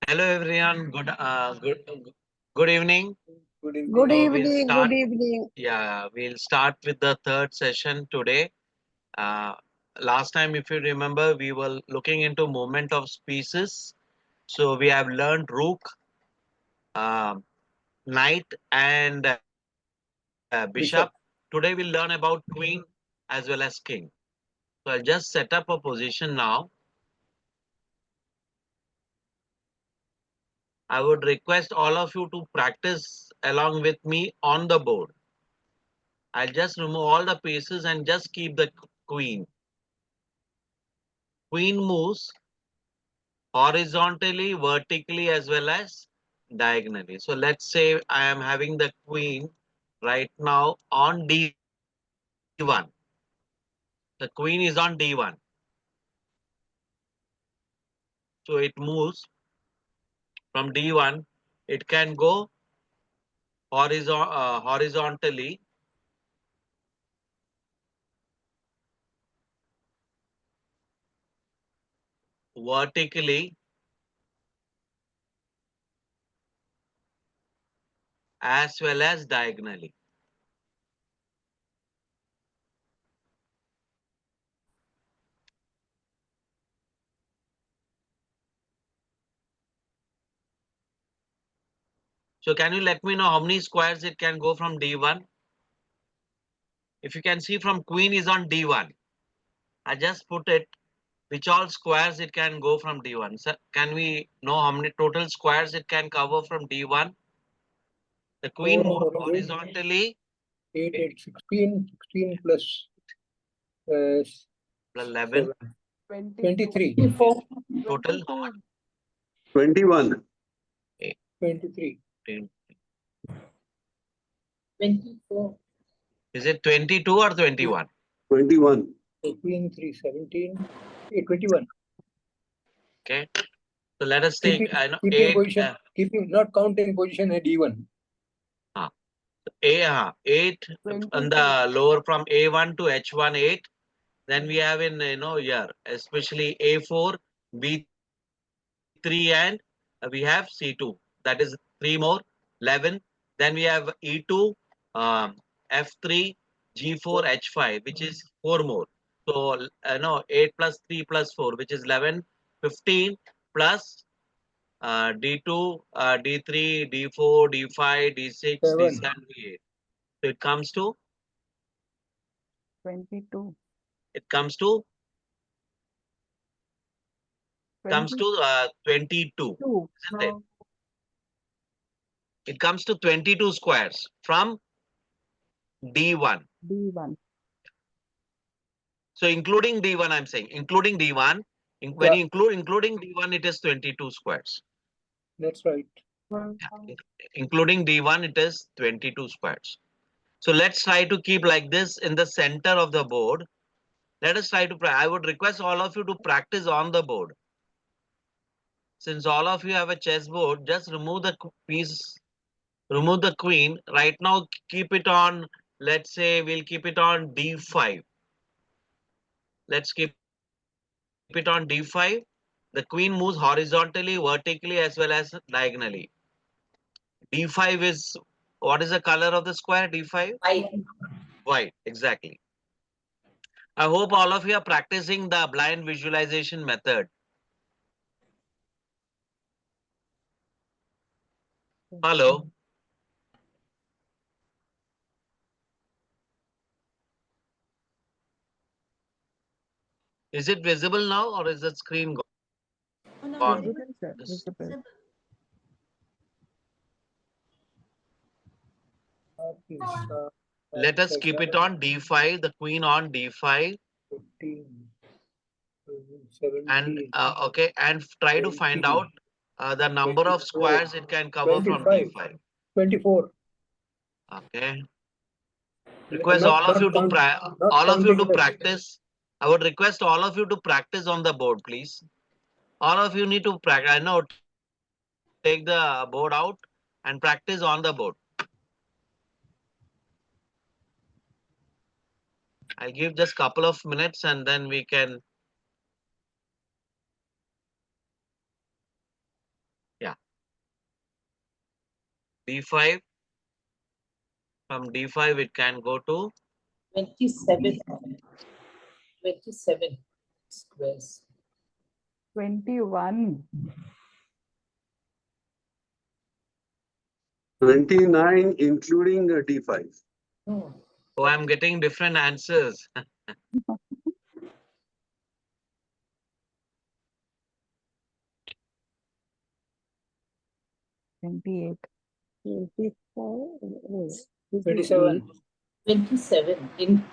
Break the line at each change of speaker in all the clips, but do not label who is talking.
Hello everyone. Good evening.
Good evening.
Good
So we'll
evening, good
start.
evening.
Yeah, we'll start with the third session today. Uh, Last time, if you remember, we were looking into movement of species. So we have learned rook, uh, knight, and bishop. Today
Bishop.
we'll learn about queen as well as king. So I'll just set up a position now. I would request all of you to practice along with me on the board. I'll just remove all the pieces and just keep the queen. Queen moves horizontally, vertically, as well as diagonally. So let's say I am having the queen right now on D1. The queen is on D1. So it moves from D1. It can go horizontally, vertically, as well as diagonally. So can you let me know how many squares it can go from D1? If you can see from queen is on D1, I just put it which all squares it can go from D1. So can we know how many total squares it can cover from D1? The queen
4,
moves
4, 8,
horizontally,
8, 8, 16, 16 plus uh,
11,
7, 23,
24.
total
21.
23.
18.
24.
Is it 22 or 21?
21.
So Queen 3, 17, 21.
Okay. So let us take,
Keeping,
I know,
keeping
8,
position, keeping, not counting position at E1.
uh, 8 on the lower from A1 to H1, 8. Then we have in, here, especially A4, B3, and we have C2. That is 3 more, 11. Then we have E2, F3, G4, H5, which is 4 more. So, 8 plus 3 plus 4, which is 11, 15 plus D2, D3, D4, D5, D6,
7.
D7, D8. So it comes to 22, isn't it? It comes to 22 squares from D1. So including D1, I'm saying, including D1, when
Yeah,
you including D1, it is 22 squares.
that's right.
Including D1, it is 22 squares. So let's try to keep like this in the center of the board. Let us try to, I would request all of you to practice on the board. Since all of you have a chessboard, just remove the piece, remove the queen. Right now, keep it on, let's say we'll keep it on D5. Let's keep it on D5. The queen moves horizontally, vertically, as well as diagonally. D5 is, what is the color of the square? D5? White, exactly. I hope all of you are practicing the blind visualization method. Hello. Is it visible now or is the screen gone? Just let us keep it on D5, the queen on D5,
15,
and
17,
okay, and try to find
20,
out the number of
24,
squares it can cover from
25,
D5.
24.
Okay.
And
Request all of you to
not counting the
practice. I would request all of you to practice on the board, please. All of you need to practice. I know, take the board out and practice on the board. I'll give just couple of minutes and then we can. D5. From D5, it can go to
27. 27 squares.
21.
29, including D5.
No.
Oh, I'm getting different answers.
28.
27.
27 in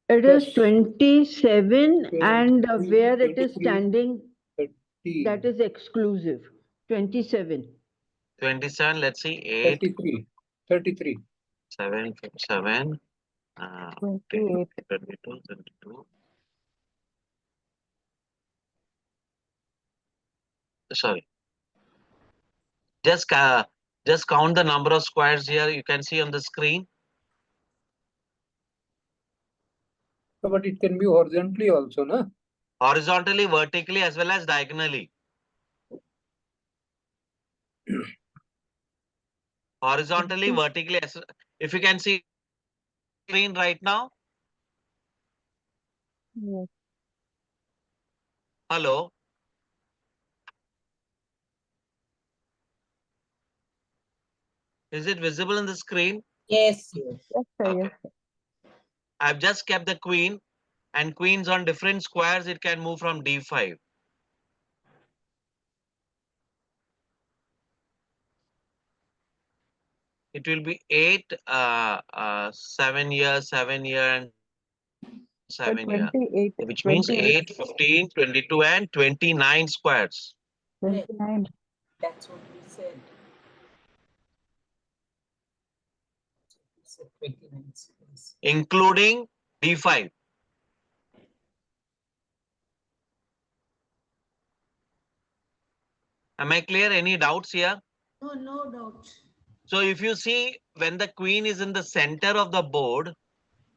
It is
Plus
27 and where it is
23,
standing,
30,
that is exclusive. 27.
27, let's see, 8,
33. 33.
7, 7,
28.
22, 32. Sorry. Just count the number of squares here. You can see on the screen.
So, but it can be horizontally also, no?
Horizontally, vertically, as well as diagonally. Horizontally, vertically. If you can see screen right now.
Yes.
Hello. Is it visible on the screen?
yes.
Yes, sir.
Okay.
Yes, sir.
I've just kept the queen, and queens on different squares, it can move from D5. It will be 8, 7 years, 7 year, and 7 year,
28.
which means
28.
8, 15, 22, and 29 squares,
29.
That's what we said. We said 29 squares.
including D5. Am I clear? Any doubts here?
No, no doubt.
So if you see, when the queen is in the center of the board,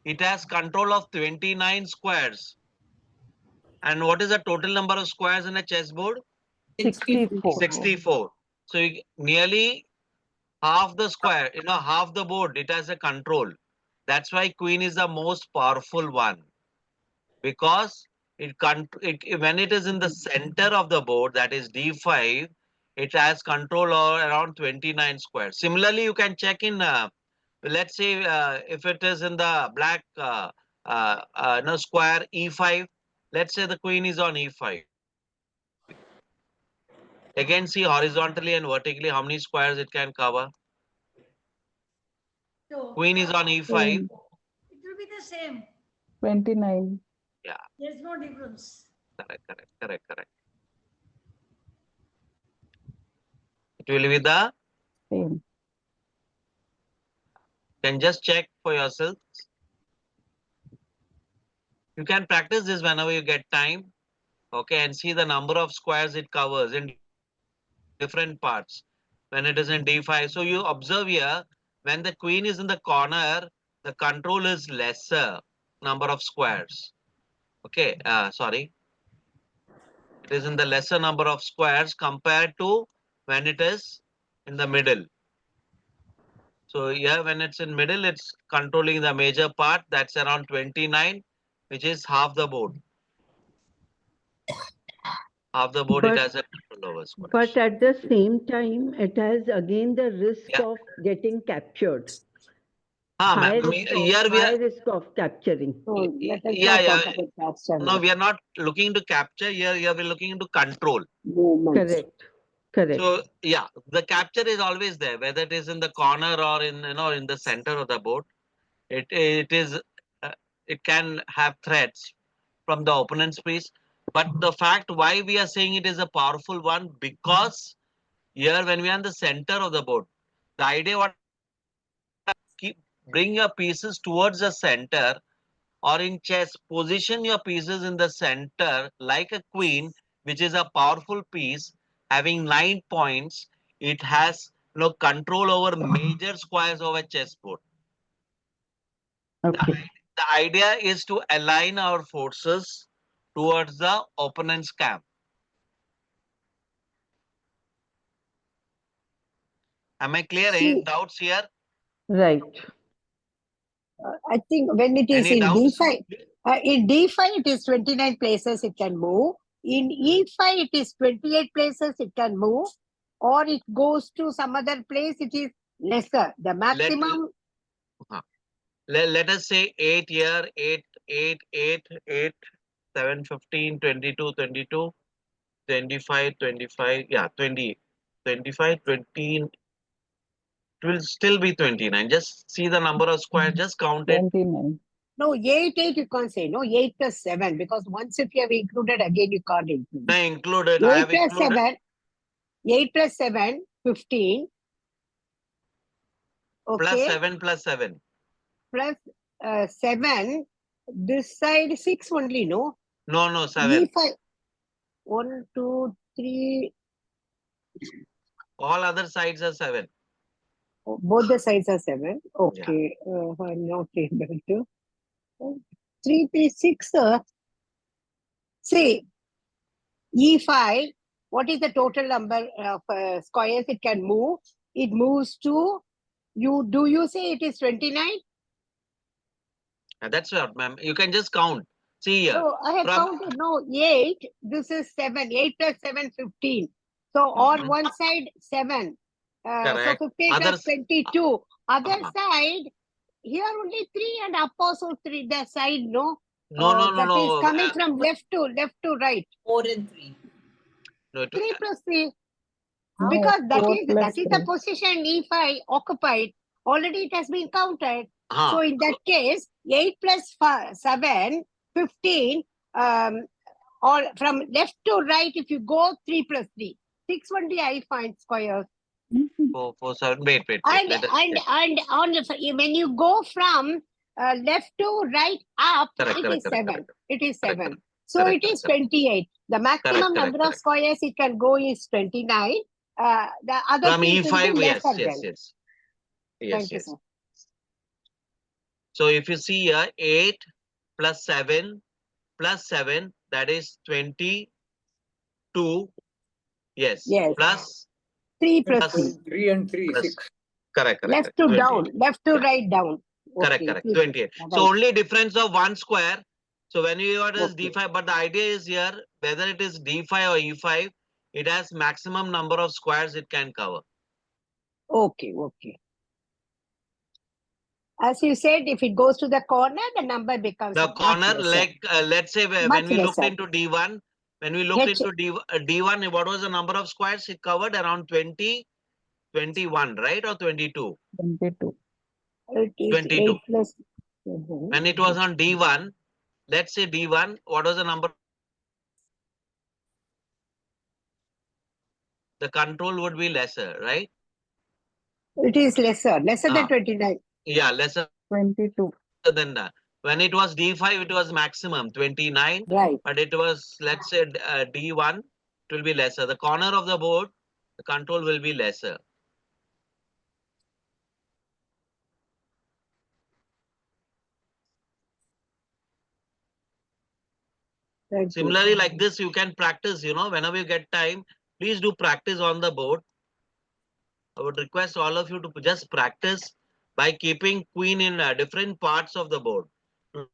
it has control of 29 squares. And what is the total number of squares in a chessboard?
64.
64. So nearly half the square, half the board, it has a control. That's why queen is the most powerful one, because when it is in the center of the board, that is D5, it has control around 29 squares. Similarly, you can check in, let's say, if it is in the black square E5, let's say the queen is on E5. Again, see horizontally and vertically how many squares it can cover. Queen is on E5.
Same.
It will be the same.
29.
Yeah,
There's no difference.
correct. It will be the,
Same.
can just check for yourself. You can practice this whenever you get time. Okay, and see the number of squares it covers in different parts when it is in D5. So you observe here, when the queen is in the corner, the control is lesser number of squares. Okay, sorry. It is in the lesser number of squares compared to when it is in the middle. So here, when it's in middle, it's controlling the major part. That's around 29, which is half the board. Half the board, it
But,
has a control over squares.
but at the same time, it has again the risk
Yeah.
of getting captured.
Ma'am,
High risk
here we
high
are.
risk of capturing.
So let us
Yeah,
not
yeah.
talk about that, sir.
No, we are not looking to capture here. Here we're looking into control.
Movements.
Correct.
So yeah, the capture is always there, whether it is in the corner or in the center of the board. It is it can have threats from the opponent's piece. But the fact why we are saying it is a powerful one, because here when we are in the center of the board, the idea what bring your pieces towards the center, or in chess, position your pieces in the center like a queen, which is a powerful piece having 9 points. It has control over major squares over chessboard.
Okay.
The idea is to align our forces towards the opponent's camp. Am I clear?
See-
Any doubts here?
Right.
I think when it is
Any
in
doubts?
D5, in D5 it is 29 places it can move. In E5 it is 28 places it can move, or it goes to some other place. It is lesser. The maximum.
Let us say 8 here, 8, 8, 8, 8, 7, 15, 22, 22, 25, 25, yeah, 20, 25, 20, it will still be 29. Just see the number of squares, just count it.
29.
No, 8 you can't say. No, 8 plus 7, because once if you have included, again you can't include.
I included, I
8
have
plus
included.
7, 8 plus 7, 15.
Plus
Okay.
7 plus 7.
Plus 7. This side 6 only, no?
No, no, 7.
E5. 1, 2, 3.
All other sides are 7.
Both the sides are 7. Okay. I'm not able to. 3, 3, 6. See, E5, what is the total number of squares it can move? It moves to, do you say it is 29?
That's what, ma'am. You can just count. See here.
No, I have
From
counted. No, 8. This is 7. 8 plus 7, 15. So on one side, 7. So
Correct.
15 plus
Others,
22. Other
uh-huh.
side, here only 3 and up also 3. The side, no.
No,
That is
no.
coming from left to right.
4 and 3.
No,
3 plus 3.
No,
Because that
4
is
plus
the
3.
position E5 occupied. Already it has been counted.
uh-huh.
So in that case, 8 plus 7, 15, or from left to right, if you go 3 plus 3. 6 only I find squares.
4, 7. Wait.
And
Let us,
on when you go from left to right up,
Correct,
it is
correct,
7. It is
correct,
7. So
correct,
it is
correct.
28. The maximum number of
correct.
squares it can go is 29. The other
From
things will
E5,
be
yes,
lesser
yes,
than.
yes. Yes,
Thank you,
yes.
sir.
So if you see here, 8 plus 7 plus 7, that is 22. Yes.
Yes.
Plus
3 plus
plus
3.
3 and 3,
plus.
6.
Correct.
Left to
28.
down. Left to
Yeah.
right down.
Correct.
3 plus
28. So
right.
only difference of 1 square. So when you got as
Okay.
D5, but the idea is here, whether it is D5 or E5, it has maximum number of squares it can cover.
Okay. As you said, if it goes to the corner, the number becomes
The
much
corner,
lesser.
like let's say when
Much
we looked
lesser.
into D1, when we looked into D1, what was the number of squares it covered? Around 20, 21, right? Or 22?
22.
It is
22.
8 plus.
When it was on D1, let's say D1, what was the number? The control would be lesser, right?
It is lesser than 29.
Yeah, lesser
22.
than that. When it was D5, it was maximum 29,
Right.
but it was, let's say D1, it will be lesser. The corner of the board, the control will be lesser.
Thank you.
Similarly, like this, you can practice, whenever you get time, please do practice on the board. I would request all of you to just practice by keeping queen in different parts of the board. You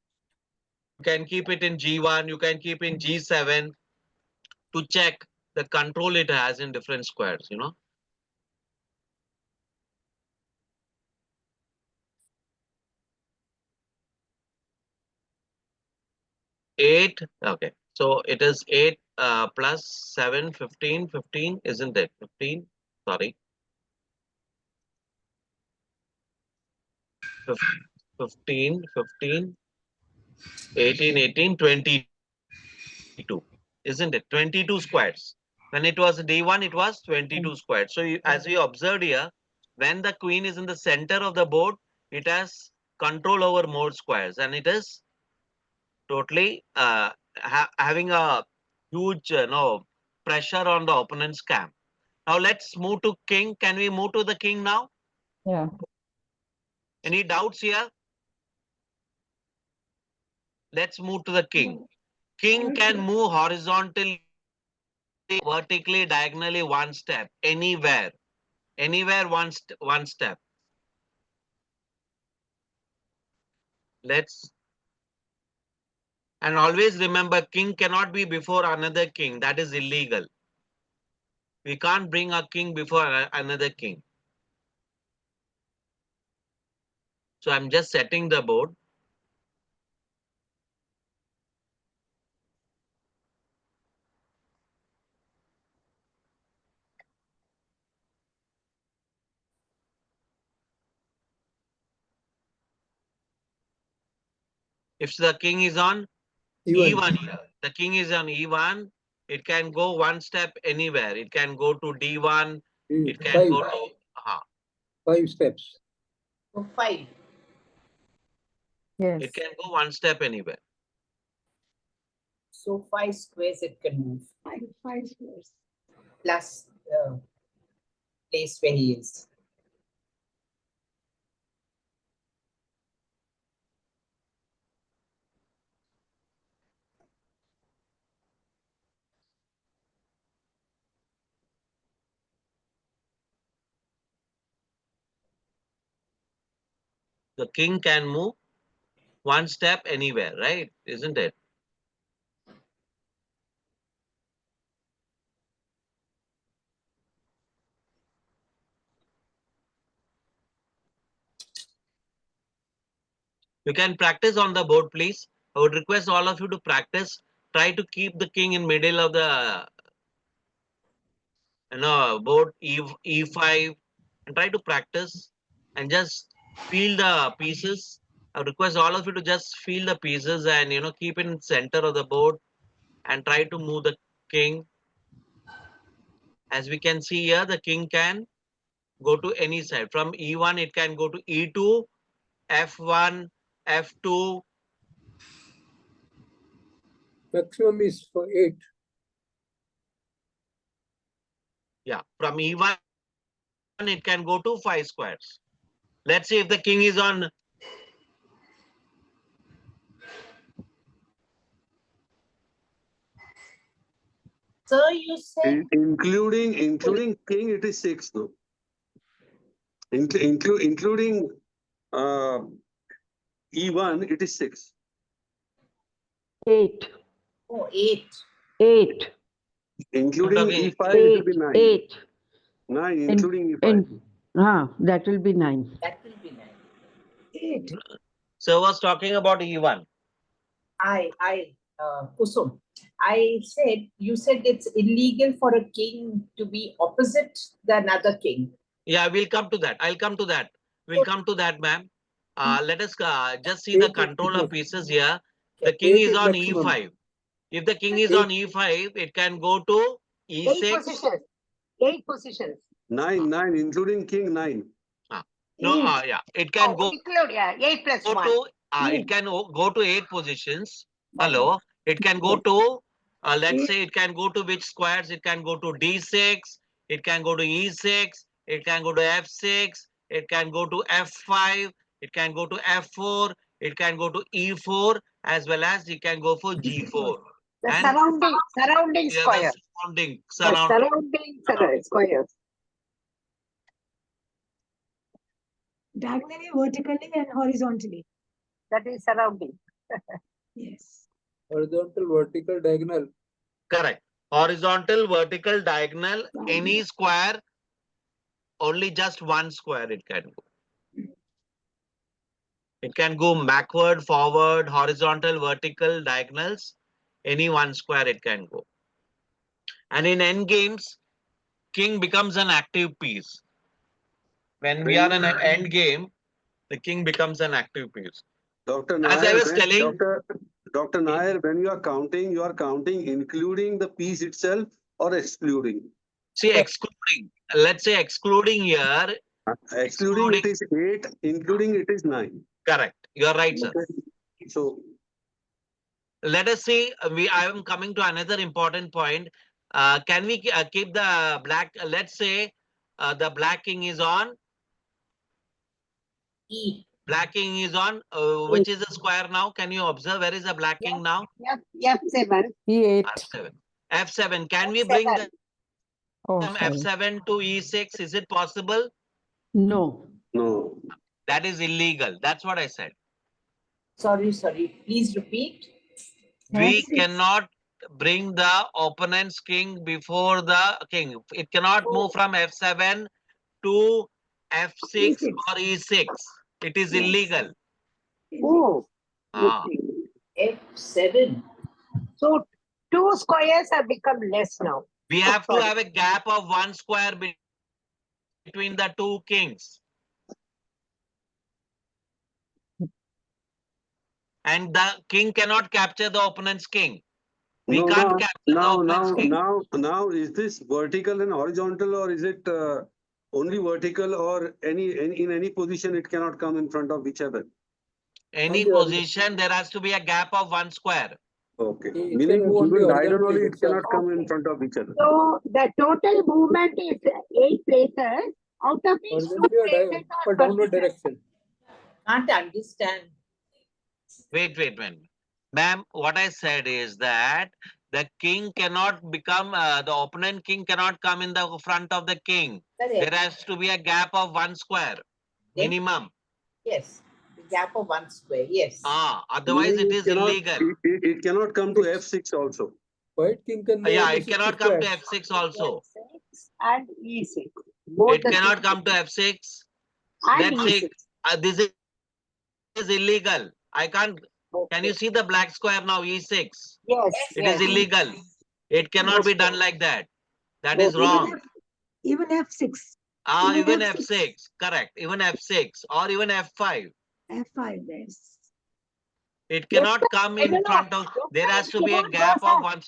can keep it in G1, you can keep in G7 to check the control it has in different squares. 8, okay. So it is 8 plus 7, 15, 15, isn't it? 15, sorry. 15, 15, 18, 18, 22, isn't it? 22 squares. When it was D1, it was 22 squares. So as we observed here, when the queen is in the center of the board, it has control over more squares, and it is totally having a huge pressure on the opponent's camp. Now let's move to king. Can we move to the king now?
Yeah.
Any doubts here? Let's move to the king. King can move horizontally, vertically, diagonally one step, anywhere Anywhere one step. Let's, and always remember, king cannot be before another king. That is illegal. We can't bring a king before another king. So I'm just setting the board. If the king is on E1 here, the king is on E1, it can go one step anywhere. It can go to D1, it can go to
5 steps.
So 5.
Yes.
it can go one step anywhere.
So 5 squares it can move.
5 squares.
Plus the place where he is.
The king can move one step anywhere, right? Isn't it? You can practice on the board, please. I would request all of you to practice. Try to keep the king in middle of the board E5, and try to practice and just feel the pieces. I request all of you to just feel the pieces and keep in center of the board and try to move the king. As we can see here, the king can go to any side. From E1, it can go to E2, F1, F2.
Maximum is for 8.
Yeah, from E1, it can go to 5 squares. Let's see if the king is on.
Sir, you said
Including king, it is 6 though. Including E1, it is 6.
8.
8.
8.
Including
talking
E5, it will
8.
be 9.
8.
9, including E5.
That will be 9.
That will be 9.
8.
So I was talking about E1.
Kusum, I said, you said it's illegal for a king to be opposite the another king.
Yeah, we'll come to that. I'll come to that. We'll come to that, ma'am. Let us just see the control of pieces here. The king is on E5. If the king is on E5, it can go to
8
E6.
positions. 8 positions.
9, including king, 9.
No, yeah, it can go
Include, 8 plus 1.
to it can go to 8 positions. Hello, it can go to let's say it can go to which squares? It can go to D6, it can go to E6, it can go to F6, it can go to F5, it can go to F4, it can go to E4, as well as it can go for G4.
The
And
surrounding
yeah,
square.
the surrounding
Squares.
Diagonally, vertically, and horizontally.
That is surrounding.
Yes.
Horizontal, vertical, diagonal.
correct. Horizontal, vertical, diagonal, any square, only just one square it can go. It can go backward, forward, horizontal, vertical, diagonals, any one square it can go. And in end games, king becomes an active piece. When we are in an end game, the king becomes an active piece.
Dr.
As I
Nair,
was telling,
Dr. Nair, when you are counting including the piece itself or excluding?
see, excluding, let's say excluding here,
Excluding it is 8, including it is 9.
correct. You're right, sir.
Okay. So
Let us see, I am coming to another important point. Can we keep the black, let's say the black king is on,
E.
black king is on, which is a square now? Can you observe where is the black king now?
F7.
E8.
F7. F7. Can we bring the
Oh,
from
sorry.
F7 to E6? Is it possible?
No.
No.
That is illegal. That's what I said.
Sorry, please repeat.
We
F6.
cannot bring the opponent's king before the king. It cannot move from F7 to F6
E6.
or E6. It is
Yes.
illegal.
Oh,
Ah.
okay.
F7.
So 2 squares have become less now.
We
Oh,
have to
sorry.
have a gap of 1 square between the two kings. And the king cannot capture the opponent's king. We
No,
can't
no,
capture the opponent's king.
now, is this vertical and horizontal, or is it only vertical, or in any position it cannot come in front of each other?
Any
Only
position, there has to be a gap of 1 square.
Okay.
It can
Meaning
move only
even diagonally
horizontally,
it
that's all.
cannot come in
Okay.
front of each other.
So the total movement is 8 places. Out of which 2
Horizontally or
places
or
are
downward
vertical.
direction.
Can't understand.
Wait. Ma'am, what I said is that the king cannot become, the opponent king cannot come in the front of the king.
Correct.
There has to be a gap of 1 square,
Then-
minimum.
Yes. The gap of 1 square. Yes.
Otherwise
Meaning
it is
cannot,
illegal.
it cannot come to F6 also.
White king can move
Yeah,
only
it
6
cannot come to
squares.
F6 also.
F6 and E6. Both
It
the
cannot
things.
come to F6.
And
Let's
E6.
say this is illegal. I can't. Can you
Okay.
see the black square now? E6.
Yes.
It
yes.
is illegal. It cannot be done like that. That is
Okay.
wrong.
Even F6.
Even
F6.
F6. Correct. Even F6 or even F5.
F5, yes.
It cannot come
I
in
don't know.
front of. There has to be a
Cannot go
gap of
first.
one.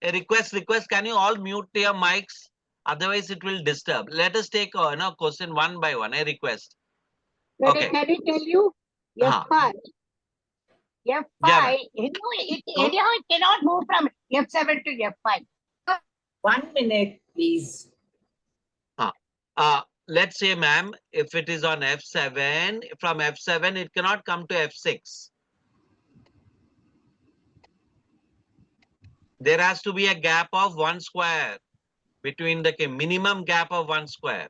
A request. Can you all mute your mics? Otherwise, it will disturb. Let us take question one by one. A request. Okay.
Can I tell you?
Huh.
F5.
Yeah,
F5. Anyhow, it cannot move from F7 to F5.
1 minute, please.
Let's say, ma'am, if it is on F7, from F7, it cannot come to F6. There has to be a gap of 1 square between the minimum gap of 1 square.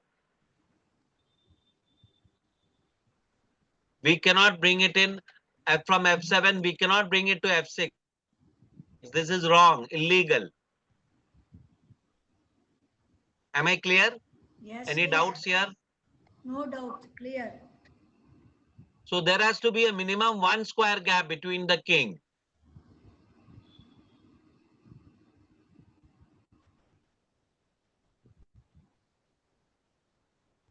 We cannot bring it in from F7, we cannot bring it to F6. This is wrong, illegal. Am I clear?
Yes.
Any
yes.
doubts here?
No doubt. Clear.
So there has to be a minimum 1 square gap between the king.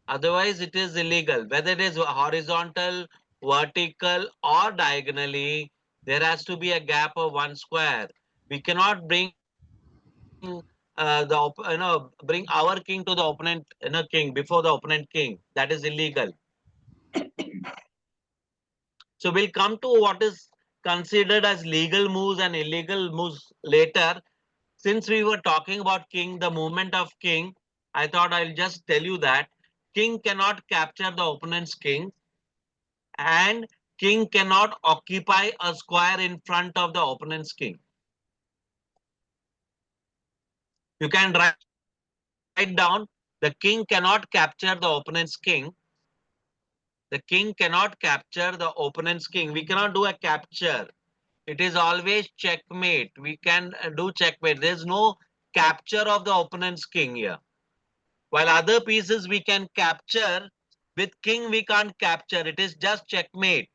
Otherwise, it is illegal. Whether it is horizontal, vertical, or diagonally, there has to be a gap of 1 square. We cannot bring bring our king to the opponent king before the opponent king. That is illegal. So we'll come to what is considered as legal moves and illegal moves later. Since we were talking about king, the movement of king, I thought I'll just tell you that king cannot capture the opponent's king and king cannot occupy a square in front of the opponent's king. You can write down the king cannot capture the opponent's king. The king cannot capture the opponent's king. We cannot do a capture. It is always checkmate. We can do checkmate. There's no capture of the opponent's king here. While other pieces we can capture, with king we can't capture. It is just checkmate.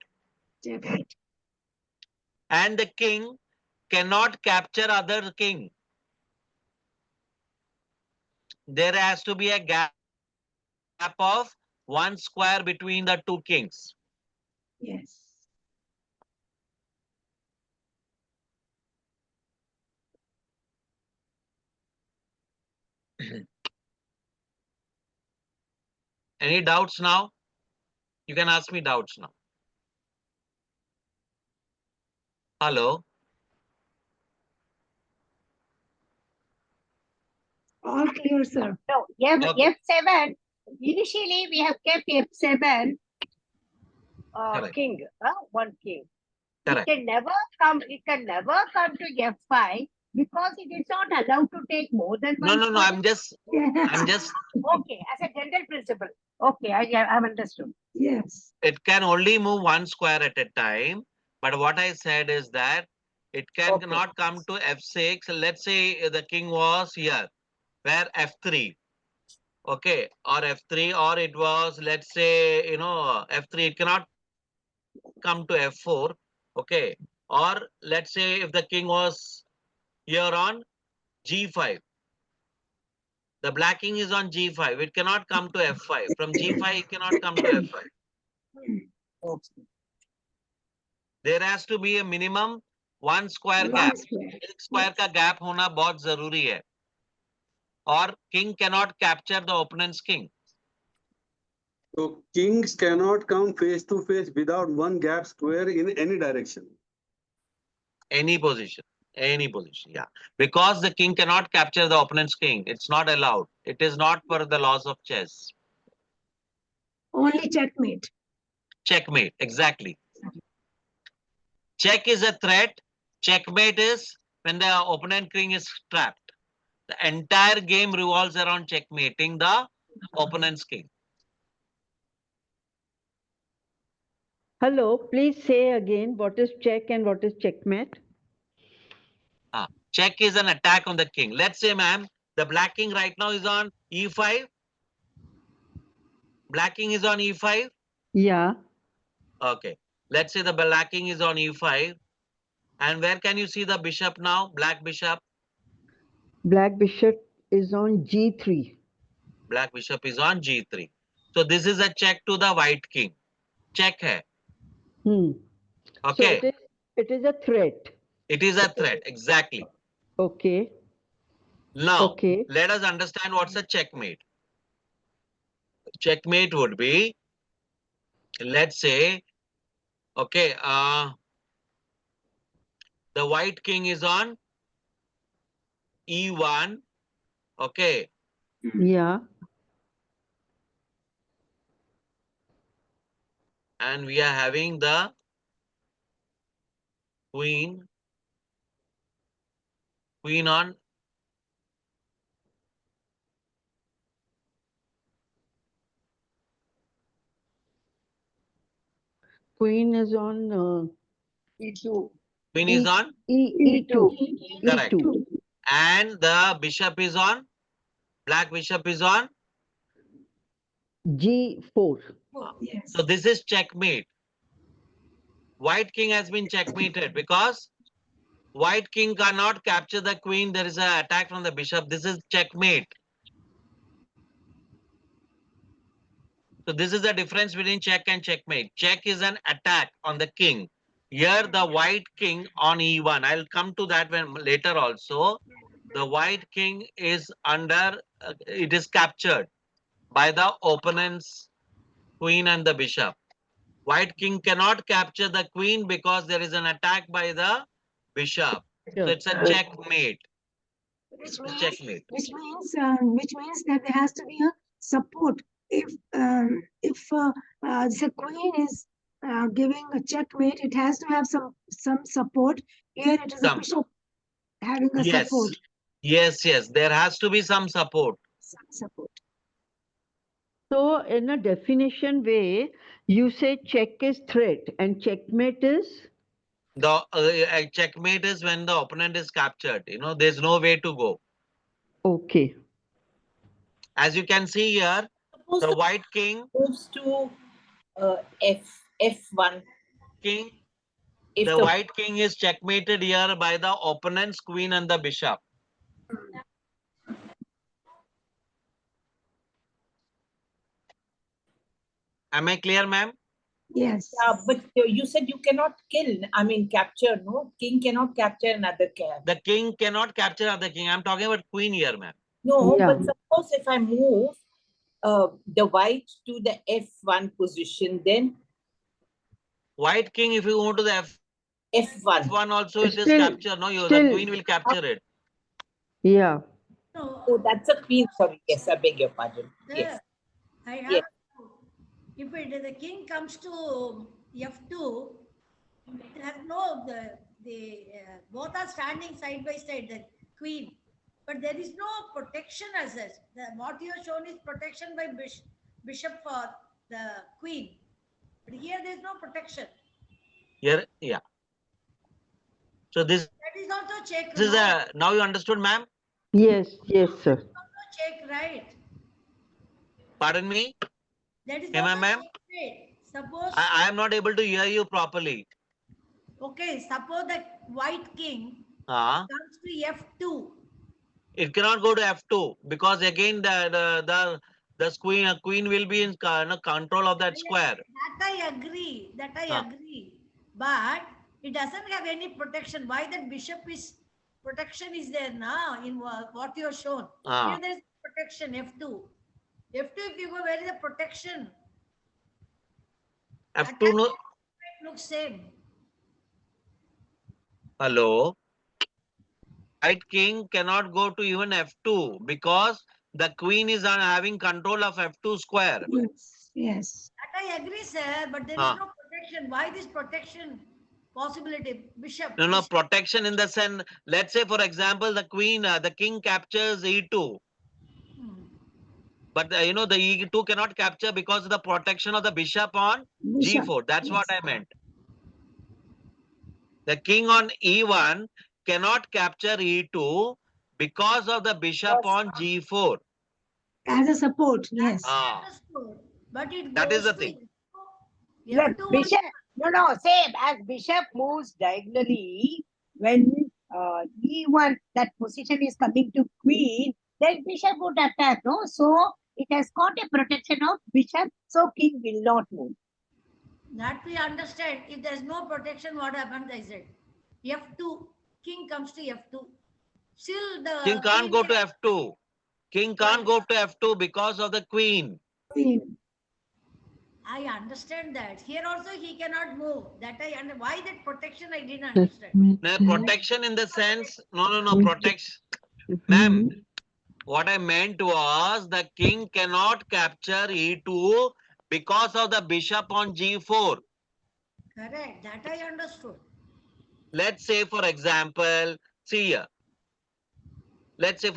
Checkmate.
And the king cannot capture other king. There has to be a gap of 1 square between the two kings.
Yes.
Any doubts now? You can ask me doubts now. Hello?
All clear, sir.
No,
Okay.
F7. Initially, we have kept F7
Correct.
king, one king.
Correct.
It can never come to F5 Because it is not allowed to take more than
No,
one
no, no.
square.
I'm just
Okay, as a general principle. Okay, I've understood.
Yes.
it can only move one square at a time. But what I said is that it cannot come to F6. Let's say the king was here, where F3, okay, or F3, or it was, let's say, F3, it cannot come to F4, okay, or let's say if the king was here on G5, the black king is on G5, it cannot come to F5. From G5, it cannot come to F5. There has to be a minimum one square gap.
One square.
एक square का gap होना बहुत जरूरी है. Or king cannot capture the opponent's king.
So kings cannot come face to face without one gap square in any direction.
Any position. Any position, yeah. Because the king cannot capture the opponent's king. It's not allowed. It is not for the laws of chess.
Only checkmate.
Checkmate, exactly. Check is a threat. Checkmate is when the opponent king is trapped. The entire game revolves around checkmating the opponent's king.
Hello, please say again what is check and what is checkmate?
Check is an attack on the king. Let's say, ma'am, the black king right now is on E5. Black king is on E5.
Yeah.
Okay. Let's say the black king is on E5. And where can you see the bishop now? Black bishop.
Black bishop is on G3.
Black bishop is on G3. So this is a check to the white king. Check hai. Okay.
So it is a threat.
It is a threat. Exactly.
Okay.
Now, let us understand what's a checkmate. Checkmate would be, let's say, okay, the white king is on E1, okay.
Yeah.
And we are having the queen on
Queen is on
E2.
queen is on
E2.
correct.
E2.
And the bishop is on, black bishop is on
G4.
Yes.
so this is checkmate. White king has been checkmated because white king cannot capture the queen. There is an attack from the bishop. This is checkmate. So this is the difference between check and checkmate. Check is an attack on the king. Here the white king on E1. I'll come to that when later also. The white king is under, it is captured by the opponent's queen and the bishop. White king cannot capture the queen because there is an attack by the bishop. So it's a checkmate.
Which
Checkmate.
means that there has to be a support. If the queen is giving a checkmate, it has to have some support. Here it is a bishop having a support.
Yes, there has to be some support.
Some support.
So in a definition way, you say check is threat and checkmate is?
The checkmate is when the opponent is captured. There's no way to go.
Okay.
As you can see here, the white king
moves to F1.
King.
If
The white king is checkmated here by the opponent's queen and the bishop. Am I clear, ma'am?
Yes.
But you said you cannot kill, capture, no? King cannot capture another king.
The king cannot capture other king. I'm talking about queen here, ma'am.
No, but suppose if I move the white to the F1 position, then
white king, if you go to the F1 also it is captured. No, the queen will capture it.
Yeah.
No,
oh, that's a queen. Sorry, yes, I beg your pardon. Yes.
I have if the king comes to F2, it has no both are standing side by side, the queen, but there is no protection as such. What you have shown is protection by bishop for the queen, but here there is no protection.
Here, yeah. So this
That is also check.
is
No?
a, now you understood, ma'am?
Yes, yes,
That
sir.
is also check, right?
Pardon me?
That is
Am I,
also
ma'am?
checkmate. Suppose,
I am not able to hear you properly.
okay, suppose the white king
Ah,
comes to f2.
it cannot go to F2 because again the queen will be in control of that square.
That I agree. That I
Ah.
agree. But it doesn't have any protection. Why that bishop is protection is there now in what you have shown.
Ah.
Here there is protection F2. F2 if you go, where is the protection?
F2 no.
It looks same.
Hello. White king cannot go to even F2 because the queen is having control of F2 square.
Yes, yes.
That I agree, sir. But there is
Ah.
no protection. Why this protection possibility? Bishop.
No, no,
bishop.
protection in the sense, let's say for example, the king captures E2.
Hmm.
But the E2 cannot capture because of the protection of the bishop on
Bishop,
G4. That's what
yes.
I meant. The king on E1 cannot capture E2 because of the bishop on G4.
As a support, yes.
Ah,
Understood. But it
that is
goes
the
to
thing.
Yeah,
F2
bishop. No, same as bishop moves diagonally when E1, that position is coming to queen, then bishop would attack, no? So it has got a protection of bishop, so king will not move.
That we understand. If there's no protection, what happens? I said, F2, king comes to F2. Still the
King can't go
queen
to F2. King can't go to F2 because of the queen.
Queen.
I understand that. Here also he cannot move. That I understand. Why that protection I didn't understand.
Now, protection in the sense, no, protection. Ma'am, what I meant was the king cannot capture E2 because of the bishop on G4.
Correct. That I understood.
Let's say, for example, see here. Let's say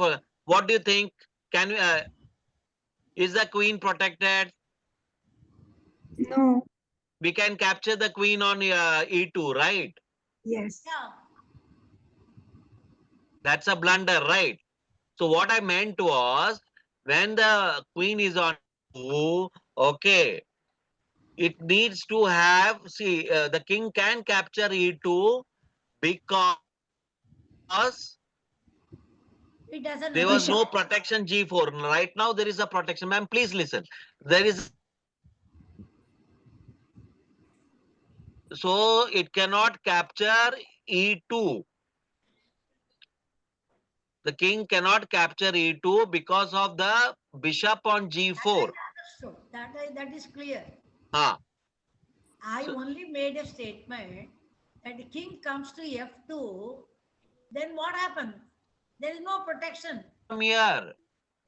what do you think? Can we? Is the queen protected?
No,
We can capture the queen on E2, right?
yes.
Yeah.
That's a blunder, right? So what I meant was when the queen is on E2, okay, it needs to have, see, the king can capture E2 because
It doesn't
there was
allow.
no protection G4. Right now there is a protection. Ma'am, please listen. There is, so it cannot capture E2. The king cannot capture E2 because of the bishop on G4.
Understood. That is clear.
Ah,
I
So-
only made a statement that the king comes to F2, then what happens? There is no protection.
come here.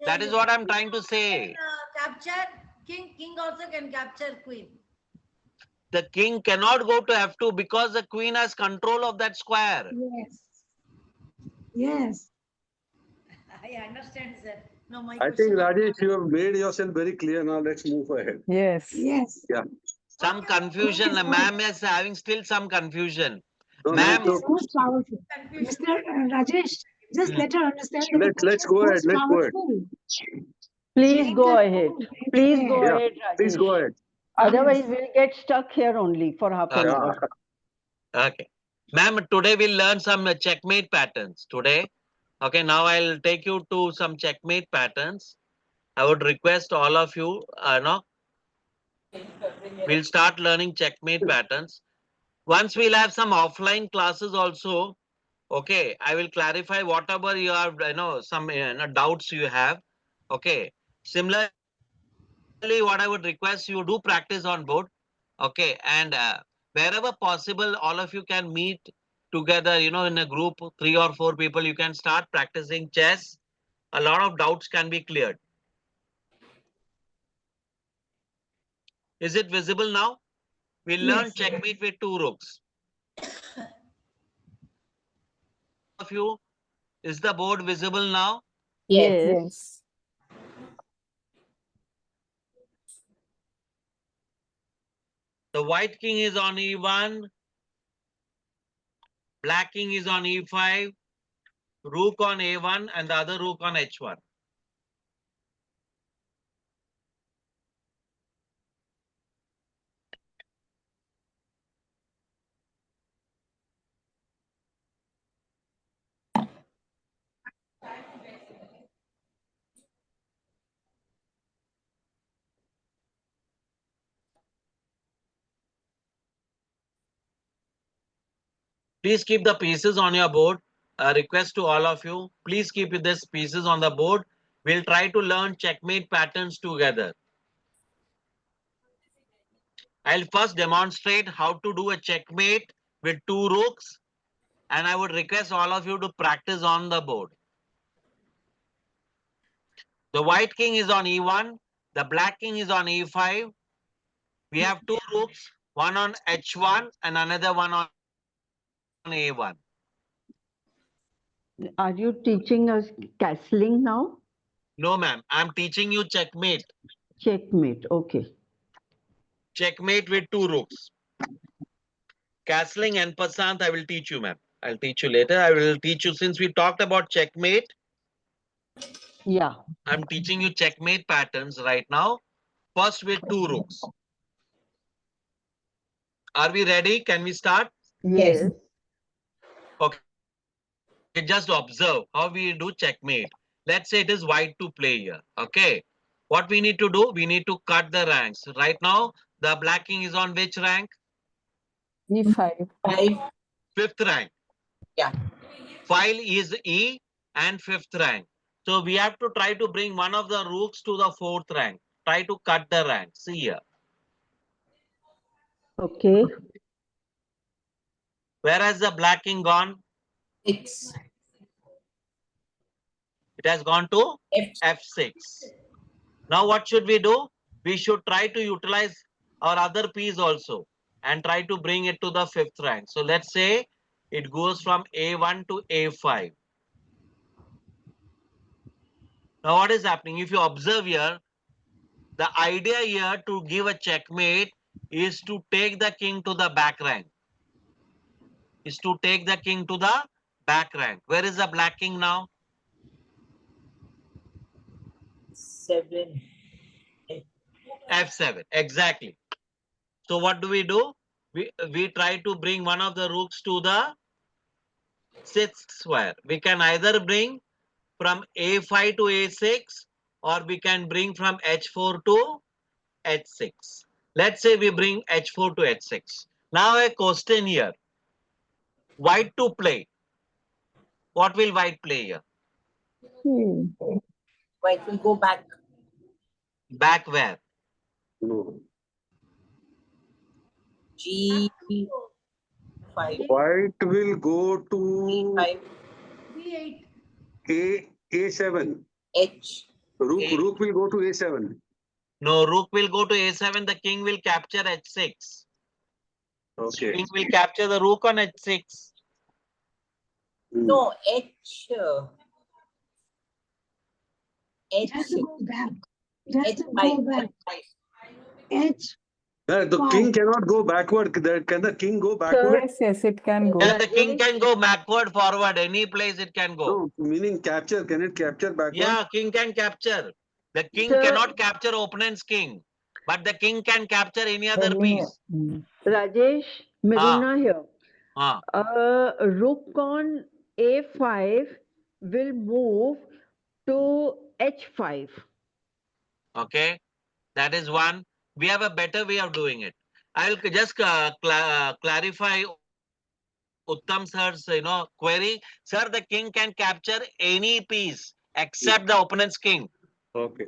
That is what I'm trying to say.
Capture king also can capture queen.
The king cannot go to F2 because the queen has control of that square.
Yes. Yes.
I understand, sir. No, my
I
question.
think Rajesh, you have made yourself very clear. Now let's move ahead.
Yes.
Yes.
Some
Okay.
confusion.
Okay,
Ma'am is having still some confusion.
No,
Ma'am,
no,
It's most powerful.
Confusion.
Mr. Rajesh, just
Hmm.
let her understand that the
Let's
question
go
is
ahead.
most
Let's go ahead.
powerful.
Please
Make
go
that
ahead.
point very
Please
clear.
go
Yeah,
ahead,
please go
Rajesh.
ahead.
Otherwise,
Yes.
we'll get stuck here only for half an
Okay.
hour.
Okay. Ma'am, today we'll learn some checkmate patterns. Today. Okay, now I'll take you to some checkmate patterns. I would request all of you, no, we'll start learning checkmate patterns. Once we'll have some offline classes also. Okay, I will clarify whatever you have, some doubts you have. Okay. Similarly, what I would request you do practice on board. Okay, and wherever possible, all of you can meet together, in a group, 3 or 4 people, you can start practicing chess. A lot of doubts can be cleared. Is it visible now? We'll learn
Yes.
checkmate with 2 rooks. you? Is the board visible now?
Yes.
Yes.
The white king is on E1, black king is on E5, rook on A1, and the other rook on H1. Please keep the pieces on your board. A request to all of you, please keep these pieces on the board. We'll try to learn checkmate patterns together. I'll first demonstrate how to do a checkmate with 2 rooks, and I would request all of you to practice on the board. The white king is on E1, the black king is on E5. We have 2 rooks, one on H1 and another one on A1.
Are you teaching us castling now?
No, ma'am, I'm teaching you checkmate.
Checkmate. Okay.
Checkmate with 2 rooks. Castling and Passant, I will teach you, ma'am. I'll teach you later. I will teach you, since we talked about checkmate,
Yeah.
I'm teaching you checkmate patterns right now. First with 2 rooks. Are we ready? Can we start?
Yes.
Yes.
Okay, just observe how we do checkmate. Let's say it is white to play here. Okay. What we need to do? We need to cut the ranks. Right now, the black king is on which rank?
E5.
5.
5th rank.
Yeah.
File is E and 5th rank. So we have to try to bring one of the rooks to the 4th rank. Try to cut the rank. See here.
Okay.
Where has the black king gone?
6.
It has gone to F6. Now what should we do? We should try to utilize our other piece also and try to bring it to the 5th rank. So let's say it goes from A1 to A5. Now what is happening? If you observe here, the idea here to give a checkmate is to take the king to the back rank. Is to take the king to the back rank. Where is the black king now?
7.
F7. Exactly. So what do? We try to bring one of the rooks to the 6th square. We can either bring from A5 to A6, or we can bring from H4 to H6. Let's say we bring H4 to H6. Now a question here. White to play. What will white play here?
White will go back.
Back where?
No.
G5.
White will go to
E5.
B8.
A7.
H.
Rook will go to A7.
No, rook will go to A7. The king will capture H6.
Okay.
King will capture the rook on H6.
No, H.
It has to
H6.
go back. It has to
H5.
go back. H.
The
Fine.
king cannot go backward. Can the king go backward?
Yes, yes, it can go.
Yeah, the king can go backward, forward, any place it can go.
No, meaning capture. Can it capture backward?
Yeah, king can capture. The king
Sir-
cannot capture opponent's king, but the king can capture any other piece.
Rajesh, Miruna here.
Ah,
Rook on A5 will move to H5.
okay, that is one. We have a better way of doing it. I'll just clarify Uttam sir's query. Sir, the king can capture any piece except the opponent's king.
Okay.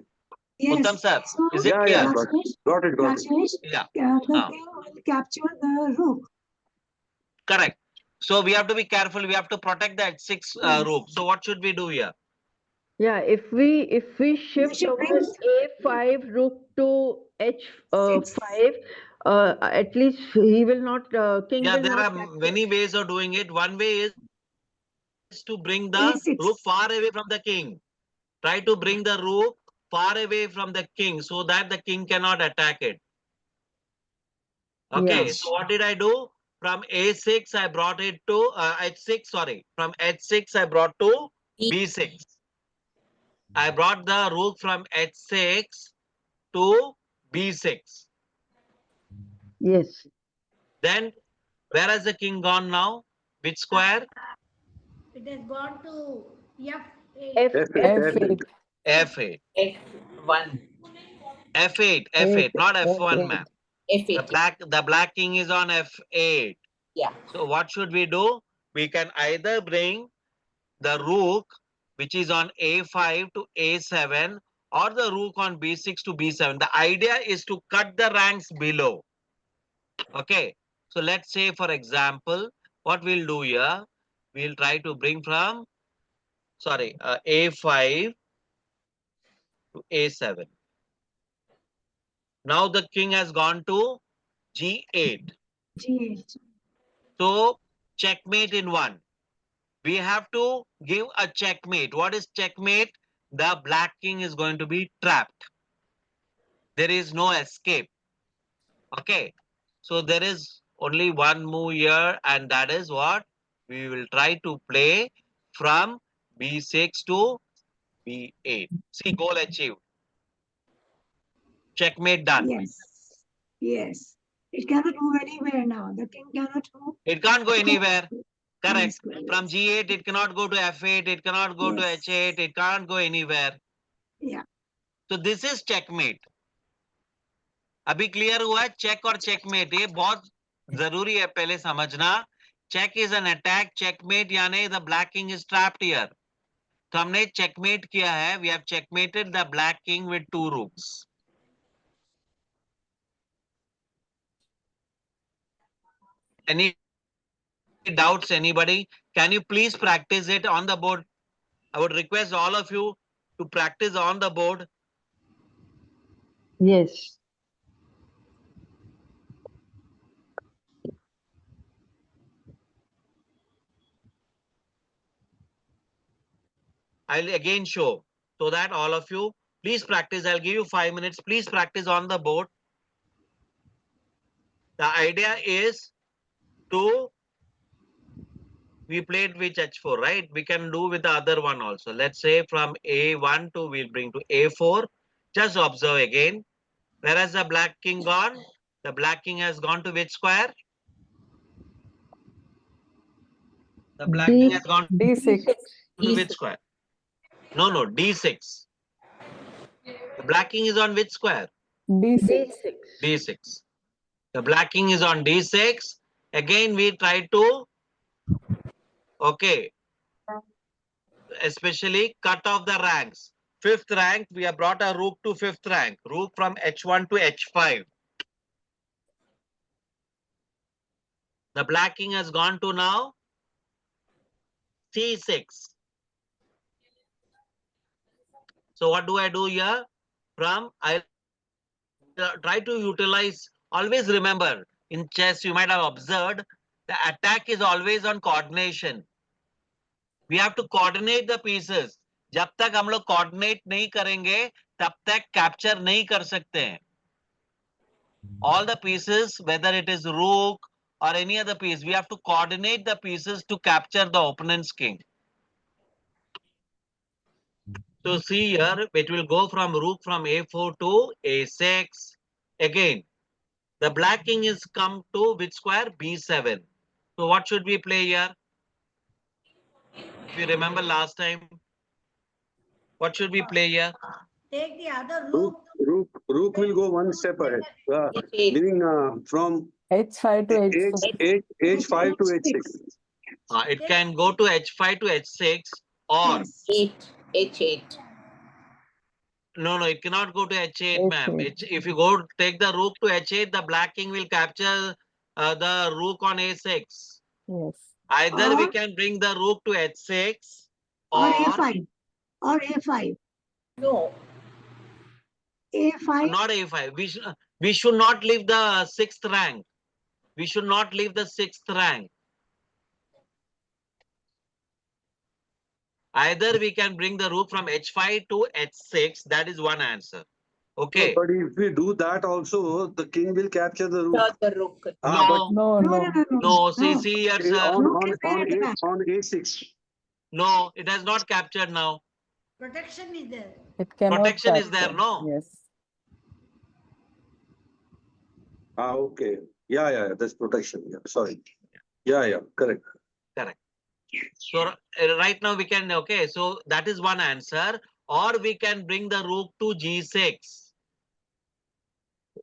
Uttam
Yes.
sir,
So,
is it
Yeah,
clear?
yeah. Got it.
Rajesh,
Yeah,
the king will capture the rook.
correct. So we have to be careful. We have to protect that 6
Yes.
rook. So what should we do here?
Yeah, if we shift
should
our
bring
A5 rook to H5, at least he will not king
Yeah,
will
there
not
are
capture.
many ways of doing it. One way is to bring the
E6.
rook far away from the king. Try to bring the rook far away from the king so that the king cannot attack it. Okay,
Yes.
so what did I do? From A6, I brought it to H6, sorry. From H6, I brought to B6. I brought the rook from H6 to B6.
Yes.
Then, where has the king gone now? Which square?
It has gone to F8.
F8.
F8.
F1.
F8,
Eight.
F8, not F1,
F8.
ma'am.
F8.
The black king is on F8.
Yeah.
So what should we do? We can either bring the rook, which is on A5 to A7, or the rook on B6 to B7. The idea is to cut the ranks below. Okay. So let's say, for example, what we'll do here, we'll try to bring from, sorry, A5 to A7. Now the king has gone to G8.
G8.
So checkmate in one. We have to give a checkmate. What is checkmate? The black king is going to be trapped. There is no escape. Okay. So there is only one move here, and that is what we will try to play from B6 to B8. See, goal achieved. Checkmate done.
Yes. Yes. It cannot move anywhere now. The king cannot move.
It can't go anywhere. Correct.
Yes.
From G8, it cannot go to F8, it cannot go to
Yes.
H8, it can't go anywhere.
Yeah.
So this is checkmate. अभी clear हुआ है check और checkmate ये बहुत जरूरी है पहले समझना check is an attack checkmate यानी the black king is trapped here तो हमने चेकमेट किया है we have checkmated the black king with 2 rooks any doubts anybody can you please practice it on the board I would request all of you to practice on the board
Yes.
I'll again show so that all of you please practice. I'll give you 5 minutes. Please practice on the board. The idea is to we played with H4, right? We can do with the other one also. Let's say from A1 to we'll bring to A4. Just observe again. Where has the black king gone? The black king has gone to which square? The black king has gone
D6.
to which square? No, no, D6. The black king is on which square?
D6.
D6. The black king is on D6. Again, we try to, okay, especially cut off the ranks. Fifth rank, we have brought a rook to fifth rank. Rook from H1 to H5. The black king has gone to now C6. So what do I do here? From, I try to utilize, always remember, in chess, you might have observed, the attack is always on coordination. We have to coordinate the pieces. जब तक हम लोग coordinate नहीं करेंगे, तब तक capture नहीं कर सकते हैं. All the pieces, whether it is rook or any other piece, we have to coordinate the pieces to capture the opponent's king. So see here, it will go from rook from A4 to A6. Again, the black king is come to which square? B7. So what should we play here? If you remember last time, what should we play here?
Take the other
Rook,
rook.
rook will go one step ahead.
H8.
Meaning from
H5 to H6.
H5 to H6.
It can go to H5 to H6 or
Yes.
8.
no, it cannot go to H8, ma'am.
H8.
If you go take the rook to H8, the black king will capture the rook on A6.
Yes.
Either we
Or-
can bring the rook to H6
Or
or
A5. Or A5.
No.
A5.
not A5. We should not leave the sixth rank. We should not leave the sixth rank. Either we can bring the rook from h5 to h6. That is one answer.
No,
Okay.
but if we do that also, the king will capture the rook.
The rook.
No,
No,
No,
no.
no, no, no.
no. See,
No.
see here,
Eh,
sir.
Rook is there at the back.
on a6.
No, it has not captured now.
Protection is there.
It cannot
Protection is there,
capture.
no?
Yes.
Okay. Yeah. That's protection. Yeah. Sorry. Yeah. Correct.
Correct. So right now we can, okay, so that is one answer. Or we can bring the rook to g6.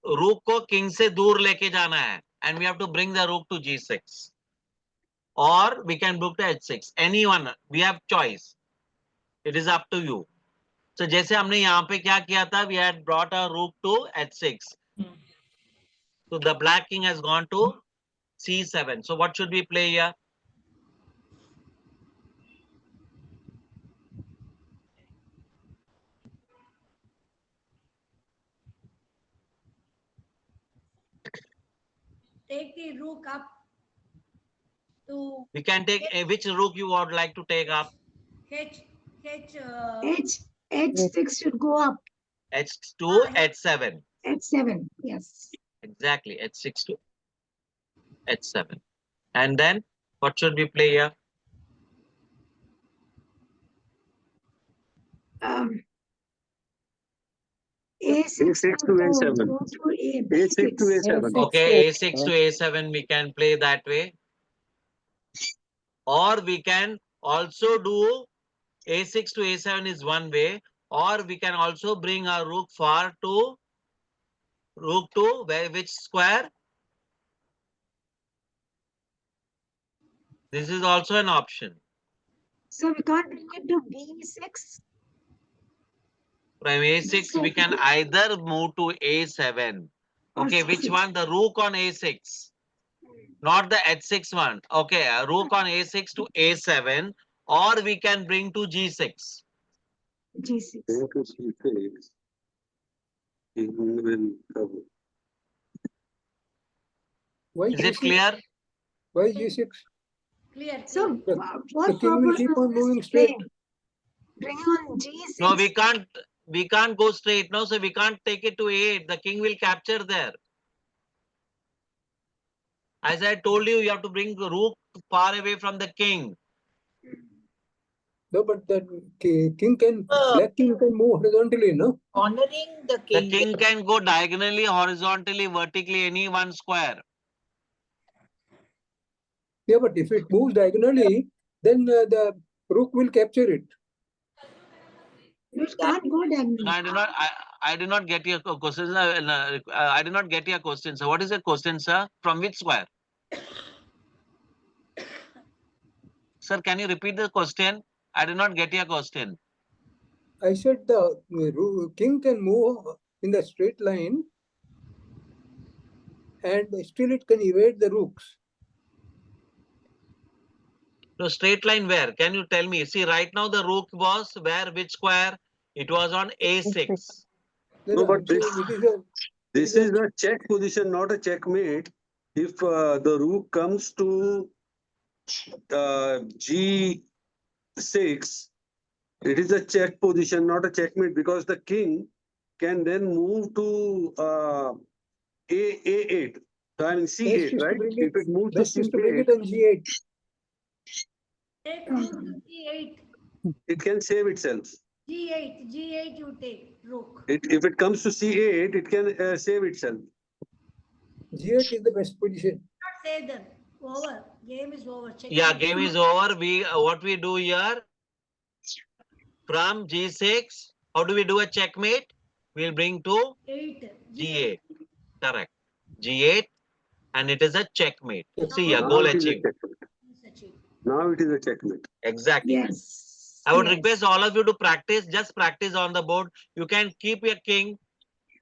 Rook को king से दूर लेके जाना है. And we have to bring the rook to g6. Or we can book to h6. Anyone, we have choice. It is up to you. So जैसे हमने यहाँ पे क्या किया था, we had brought a rook to h6. So the black king has gone to c7. So what should we play here?
Take the rook up to
We can take which rook you would like to take up?
H,
H6 should go up.
h2, h7.
H7. Yes.
Exactly, h6 to h7. And then what should we play here?
A6
A6 to A7.
go to
A6 to A7.
Okay, a6 to a7 we can play that way. Or we can also do a6 to a7 is one way. Or we can also bring our rook far to which square? This is also an option.
So we can't bring it to B6.
From a6 we can either move to a7. Okay, which one? The rook on a6. Not the h6 one. Okay, a rook on a6 to a7. Or we can bring to g6.
G6.
Into C6. King will cover.
Why
Is it
G6?
clear?
Why G6?
clear.
So
The-
what
the king will
purpose
keep
is
on
this
moving straight.
playing? Bring on G6.
No, we can't go straight. No, so we can't take it to a8. The king will capture there. As I told you, you have to bring the rook far away from the king.
No, but that king can, black king can move horizontally, no?
Honoring the
The
king.
king can go diagonally, horizontally, vertically, any one square.
Yeah, but if it moves diagonally, then the rook will capture it.
It can't go diagonally.
No, I did not get your question. I did not get your question. So what is your question, sir? From which square? Sir, can you repeat the question? I did not get your question.
I said the king can move in the straight line and still it can evade the rooks.
So straight line where? Can you tell me? See, right now the rook was where? Which square? It was on a6.
No, but this is
a
a check position, not a checkmate. If the rook comes to G6, it is a check position, not a checkmate, because the king can then move to A8. So I mean C8, right? If it moves to
best is to bring
C8,
it on G8.
Take rook to G8.
it can save itself.
G8 you take rook.
If it comes to C8, it can save itself.
G8 is the best position.
Not save them. Over. Game is over. Check
Yeah,
it.
game is over. We what we do here from G6. How do we do a checkmate? We'll bring to
8.
G8. Correct. G8, and it is a checkmate. See, yeah,
Now
goal
it is a
achieved.
checkmate. Now it is a checkmate.
Exactly.
Yes.
I would
yes.
request all of you to practice. Just practice on the board. You can keep your king.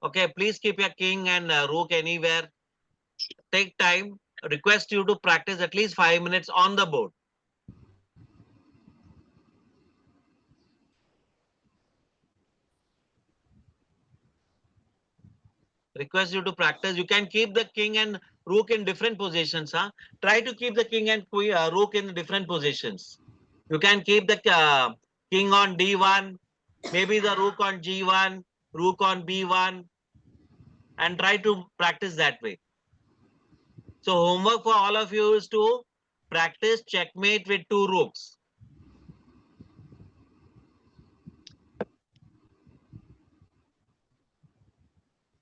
Okay, please keep your king and rook anywhere. Take time. Request you to practice at least 5 minutes on the board. Request you to practice. You can keep the king and rook in different positions. Try to keep the king and rook in different positions. You can keep the king on d1, maybe the rook on g1, rook on b1, and try to practice that way. So homework for all of you is to practice checkmate with 2 rooks.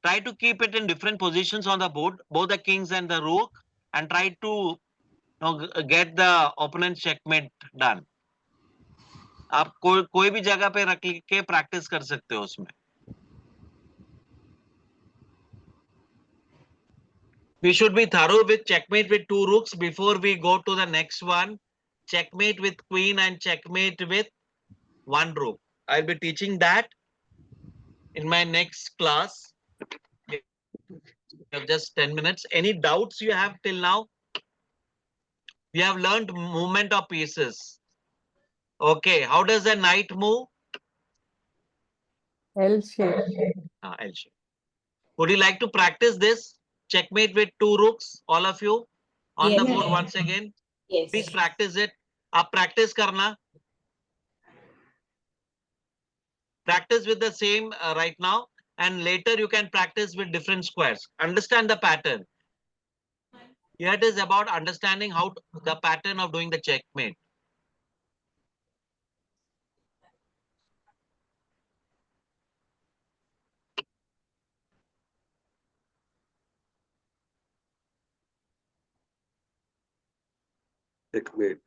Try to keep it in different positions on the board, both the kings and the rook, and try to get the opponent's checkmate done. आप कोई भी जगह पे रख के practice कर सकते हो उसमें. We should be thorough with checkmate with 2 rooks before we go to the next one. Checkmate with queen and checkmate with 1 rook. I'll be teaching that in my next class. You have just 10 minutes. Any doubts you have till now? We have learned movement of pieces. Okay, how does the knight move?
L shape.
L shape. Would you like to practice this? Checkmate with 2 rooks, all of you, on the
Yes.
board once again.
Yes.
Please practice it. Up practice karna. Practice with the same right now, and later you can practice with different squares. Understand the pattern. Here it is about understanding how the pattern of doing the checkmate.
Checkmate.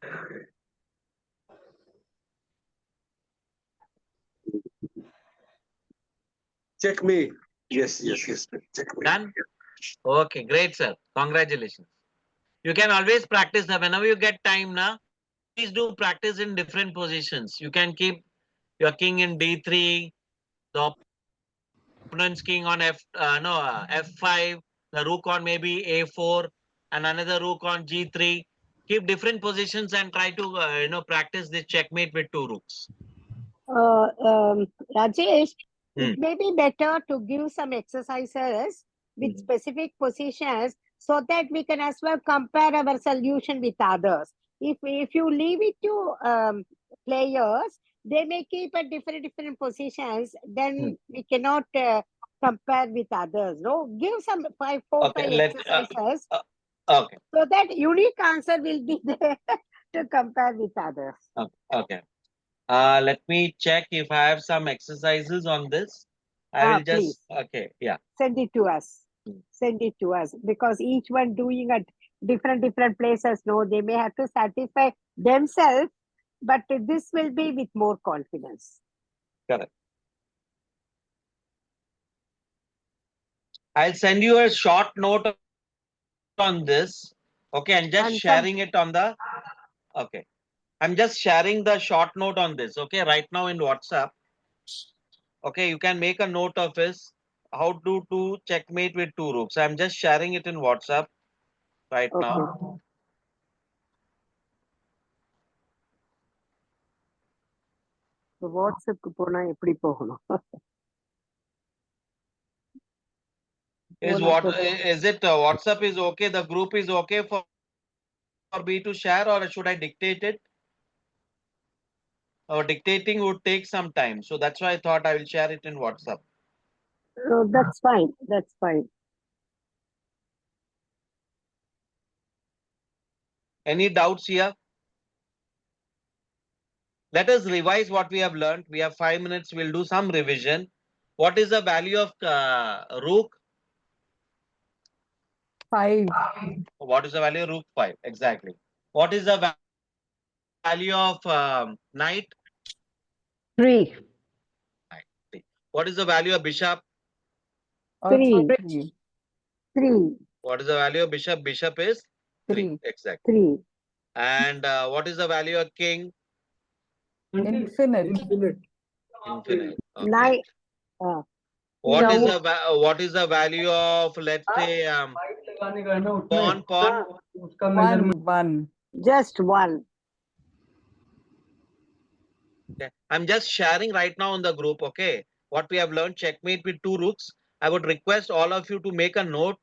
Checkmate. Yes. Checkmate.
Done? Okay, great, sir. Congratulations. You can always practice that whenever you get time now. Please do practice in different positions. You can keep your king in d3, the opponent's king on f5, the rook on maybe a4, and another rook on g3. Keep different positions and try to practice this checkmate with 2 rooks.
Rajesh, it may be better to give some exercises with specific positions so that we can as well compare our solution with others. If you leave it to players, they may keep at different positions, then we cannot compare with others. No, give some five exercises
Okay.
so that unique answer will be there to compare with others.
Okay. Let me check if I have some exercises on this. I will just,
please.
okay, yeah.
Send it to us. Send it to us, because each one doing at different places. No, they may have to satisfy themselves, but this will be with more confidence.
Correct. I'll send you a short note on this. Okay, and just sharing it on the, okay. I'm just sharing the short note on this, okay, right now in WhatsApp. Okay, you can make a note of this, how to do checkmate with 2 rooks. I'm just sharing it in WhatsApp right now.
So WhatsApp
Is it WhatsApp is okay? The group is okay for me to share, or should I dictate it? Dictating would take some time, so that's why I thought I will share it in WhatsApp.
That's fine. That's fine.
Any doubts here? Let us revise what we have learned. We have 5 minutes. We'll do some revision. What is the value of rook?
5.
What is the value of rook? 5. Exactly. What is the value of knight?
3.
What is the value of bishop?
3. 3.
What is the value of bishop? Bishop is 3. Exactly.
3.
And what is the value of king?
Infinite.
Infinite. Okay.
9.
What is the value of, let's say, pawn?
1.
Just 1.
Okay. I'm just sharing right now on the group. Okay, what we have learned, checkmate with 2 rooks. I would request all of you to make a note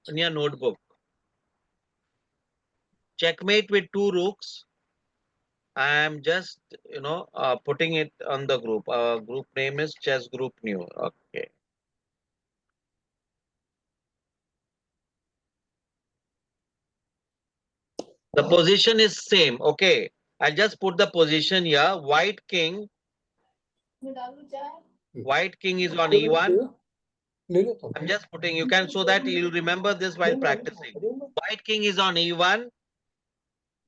in your notebook. Checkmate with 2 rooks. I am just, putting it on the group. Group name is chess group new. Okay. The position is same. Okay. I'll just put the position here. White king. White king is on E1. I'm just putting, you can, so that you'll remember this while practicing. White king is on E1.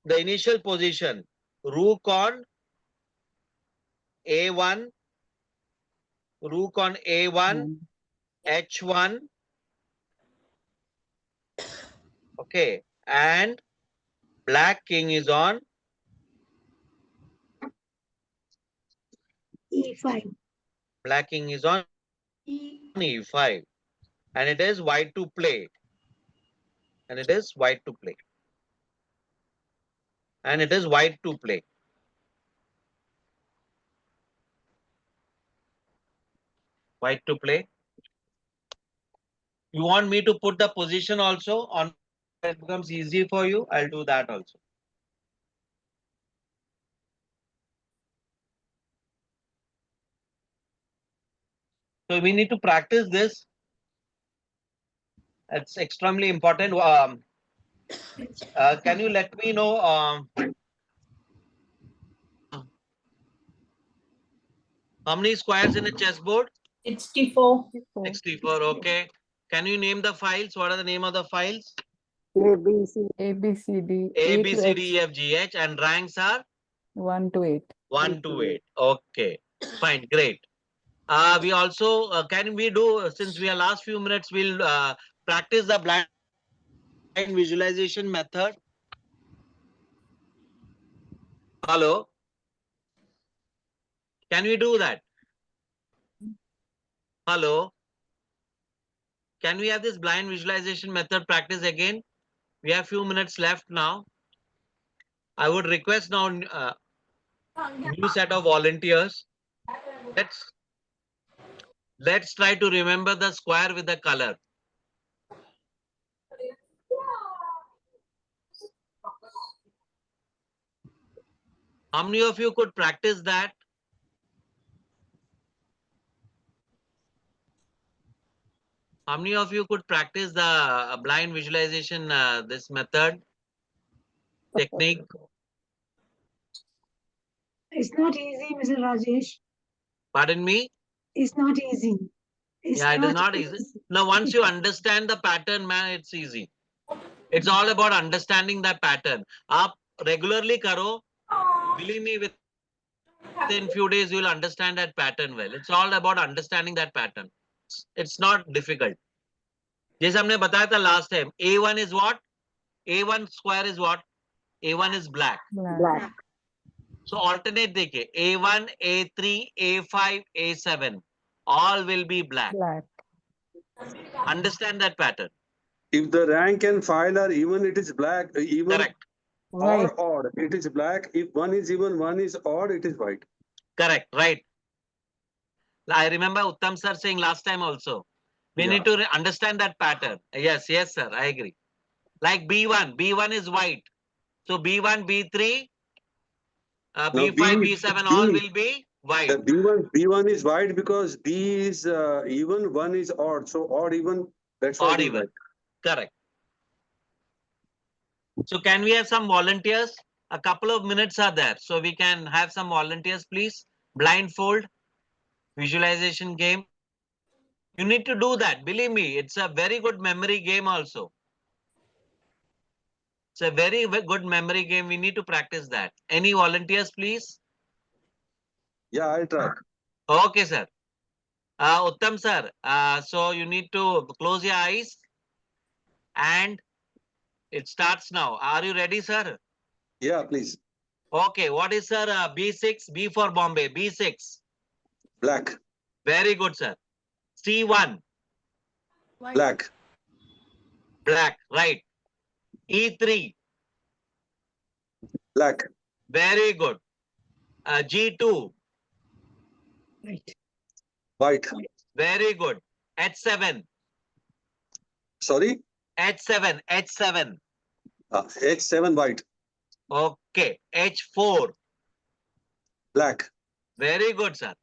The initial position. Rook on A1. Rook on A1. H1. Okay. And black king is on
E5.
Black king is on E5. And it is white to play. And it is white to play. And it is white to play. White to play. You want me to put the position also on, it becomes easy for you? I'll do that also. So we need to practice this. It's extremely important. Can you let me know how many squares in a chessboard?
64.
64. Okay. Can you name the files? What are the name of the files?
A, B, C.
A, B, C, D.
A,
A
B,
to
C, D, E,
H,
F, G, H, and ranks are
1 to 8.
1 to 8. Okay. Fine. Great. We also, can we do, since we are last few minutes, we'll practice the blind visualization method. Hello? Can we do that? Hello? Can we have this blind visualization method practice again? We have few minutes left now. I would request now new set of volunteers. Let's try to remember the square with the color. How many of you could practice that? How many of you could practice the blind visualization, this method, technique?
It's not easy, Mr. Rajesh.
Pardon me?
It's not easy. It's
Yeah, it is not easy. Now, once you understand the pattern, man, it's easy. It's all about understanding that pattern. Aap regularly karo, believe me, within few days, you'll understand that pattern well. It's all about understanding that pattern. It's not difficult. जैसे हमने बताया था last time, A1 is what? A1 square is what? A1 is black.
Black.
So alternate देखिए, A1, A3, A5, A7, all will be black.
Black.
Understand that pattern.
If the rank and file are even, it is black. Even
Correct.
Right.
or odd, it is black. If one is even, one is odd, it is white.
Correct. Right. I remember Uttam sir saying last time also. We
Yeah.
need to understand that pattern. Yes, yes, sir. I agree. Like B1, B1 is white. So B1, B3,
Now,
B5, B7, all will be white.
The B1 is white because D is even, one is odd. So odd even, that's why
Odd
it is
even.
white.
Correct. So can we have some volunteers? A couple of minutes are there. So we can have some volunteers, please. Blindfold, visualization game. You need to do that. Believe me, it's a very good memory game also. It's a very good memory game. We need to practice that. Any volunteers, please?
Yeah, I'll try.
Okay, sir. Uttam sir, so you need to close your eyes and it starts now. Are you ready, sir?
Yeah, please.
Okay, what is sir? B6, B for Bombay, B6.
Black,
Very good, sir. C1,
black,
black, right. E3,
black,
very good. G2,
Right.
white.
very good. H7,
Sorry,
H7, H7.
H7 white,
Okay, H4,
Black.
Very good, sir.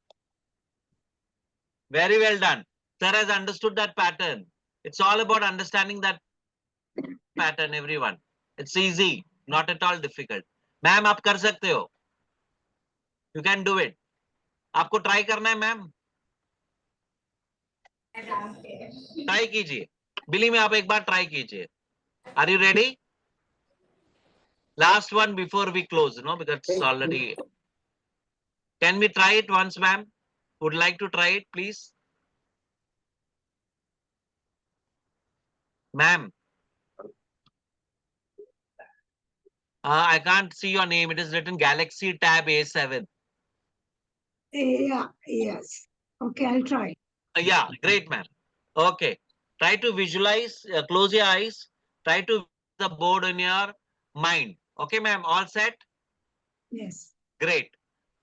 Very well done. Sir has understood that pattern. It's all about understanding that pattern, everyone. It's easy, not at all difficult. Ma'am, आप कर सकते हो. You can do it. आपको try करना है, ma'am. Try कीजिए. बिली में आप एक बार try कीजिए. Are you ready? Last one before we close, no, because it's already. Can we try it once, ma'am? Would like to try it, please? Ma'am. I can't see your name. It is written Galaxy Tab A7.
Yeah, yes. Okay, I'll try.
Yeah, great, ma'am. Okay. Try to visualize, close your eyes. Try to the board in your mind. Okay, ma'am. All set?
Yes.
Great.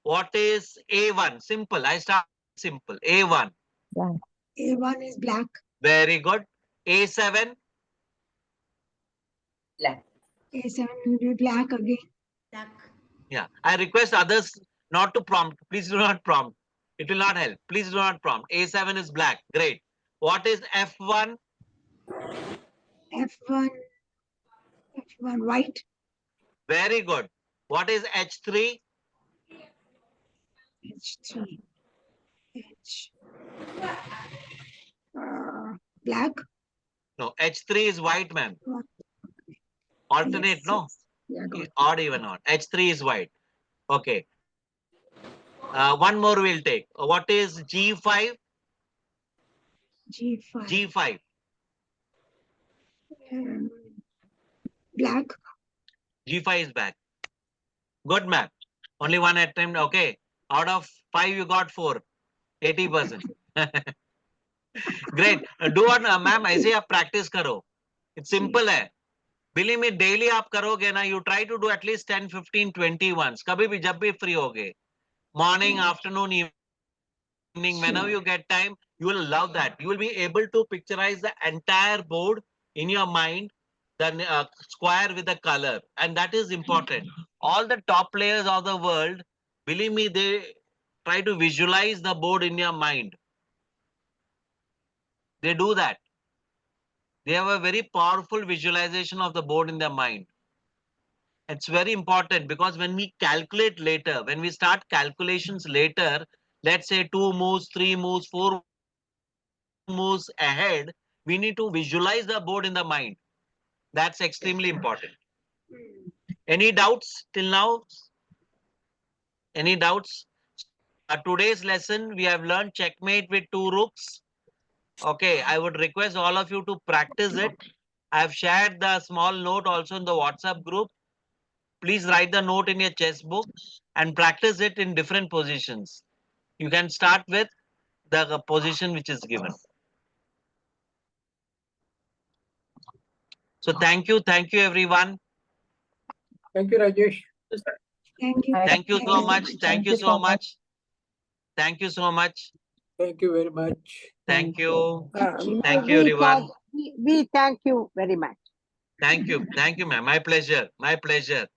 What is A1? Simple. I start simple. A1.
A1 is black.
Very good. A7.
Black.
A7 will be black again.
Black.
Yeah. I request others not to prompt. Please do not prompt. It will not help. Please do not prompt. A7 is black. Great. What is F1?
F1 white.
Very good. What is H3?
H3. H. Black.
No, H3 is white, ma'am.
What?
Alternate,
Yes,
no?
yes. Yeah, got it.
Odd, even odd. H3 is white. Okay. One more we'll take. What is G5?
G5.
G5.
Black.
G5 is back. Good, ma'am. Only one attempt. Okay. Out of 5, you got 4. 80%. Great. Do one, ma'am. ऐसे आप practice करो. It's simple है. Believe me, daily आप करोगे ना, you try to do at least 10, 15, 20 once. कभी भी जब भी free होगे. Morning, afternoon, evening, whenever you get time, you will love that. You will be able to picturize the entire board in your mind, the square with the color. And that is important. All the top players of the world, believe me, they try to visualize the board in your mind. They do that. They have a very powerful visualization of the board in their mind. It's very important because when we calculate later, when we start calculations later, let's say 2 moves, 3 moves, 4 moves ahead, we need to visualize the board in the mind. That's extremely important. Any doubts till now? Any doubts? Today's lesson, we have learned checkmate with 2 rooks. Okay, I would request all of you to practice it. I have shared the small note also in the WhatsApp group. Please write the note in your chess book and practice it in different positions. You can start with the position which is given. So thank you everyone.
Thank you, Rajesh.
Thank you.
Thank you so much. Thank you so much. Thank you so much.
Thank you very much.
Thank you.
We-
Thank you,
we
everyone.
thank- we thank you very much.
Thank you. Thank you, ma'am. My pleasure. My pleasure.